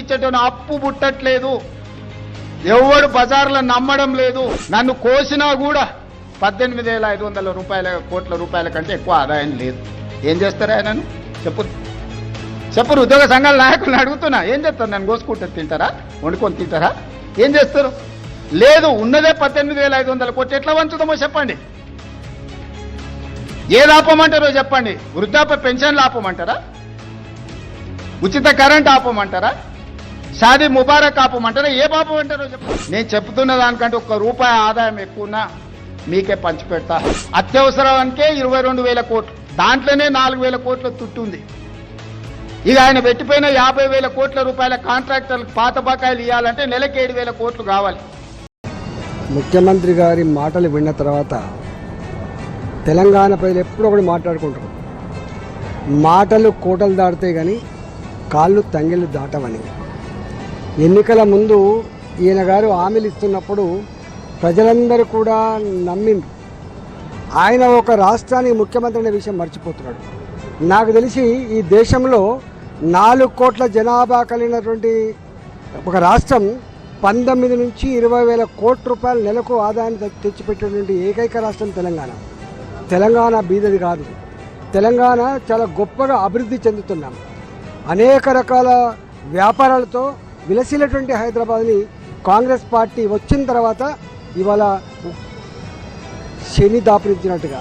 ఇచ్చేటోని అప్పు పుట్టట్లేదు, ఎవడు బజార్లో నమ్మడం లేదు. నన్ను కోసినా కూడా 18,500 కోట్ల రూపాయల కంటే ఎక్కువ ఆదాయం లేదు. ఏం చేస్తారా ఆయనను చెప్పరు. ఉద్యోగ సంఘాల నాయకులను అడుగుతున్నా, ఏం చేస్తారు? నన్ను కోసుకుంటారు, తింటారా? వండుకొని తింటారా? ఏం చేస్తారు? లేదు, ఉన్నదే 18,500 కోట్లు. ఎట్లా వంచుదామో చెప్పండి. ఏది ఆపమంటారో చెప్పండి. వృద్ధాప్య పెన్షన్లు ఆపమంటారా? ఉచిత కరెంట్ ఆపమంటారా? షాదీ ముబారక్ ఆపమంటారా? ఏ ఆపమంటారో చెప్పండి. నేను చెప్తున్న దానికంటే ₹1 ఆదాయం ఎక్కువన్నా మీకే పంచిపెడతా. అత్యవసరానికే 22,000 కోట్లు, దాంట్లోనే 4,000 కోట్ల తుట్టుంది. ఇక ఆయన పెట్టిపోయిన 50,000 కోట్ల రూపాయల కాంట్రాక్టర్లకు పాత బకాయిలు ఇవ్వాలంటే నెలకి 7,000 కోట్లు కావాలి. ముఖ్యమంత్రి గారి మాటలు విన్న తర్వాత తెలంగాణ ప్రజలు ఎప్పుడూ ఒకటి మాట్లాడుకుంటారు, మాటలు కోటలు దాటితే కానీ కాళ్ళు తంగెళ్ళు దాటవని. ఎన్నికల ముందు ఈయన గారు హామీలు ఇస్తున్నప్పుడు ప్రజలందరూ కూడా నమ్మిండ్రు. ఆయన ఒక రాష్ట్రానికి ముఖ్యమంత్రి అనే విషయం మర్చిపోతున్నాడు. నాకు తెలిసి ఈ దేశంలో 4 కోట్ల జనాభా కలిగినటువంటి ఒక రాష్ట్రం 19 నుంచి 20,000 కోట్ల రూపాయల నెలకు ఆదాయాన్ని తెచ్చిపెట్టినటువంటి ఏకైక రాష్ట్రం తెలంగాణ. తెలంగాణ బీదది కాదు. తెలంగాణ చాలా గొప్పగా అభివృద్ధి చెందుతున్నాం. అనేక రకాల వ్యాపారాలతో విలసిల్లేటువంటి హైదరాబాద్ని కాంగ్రెస్ పార్టీ వచ్చిన తర్వాత ఇవాళ శని దాపురించినట్టుగా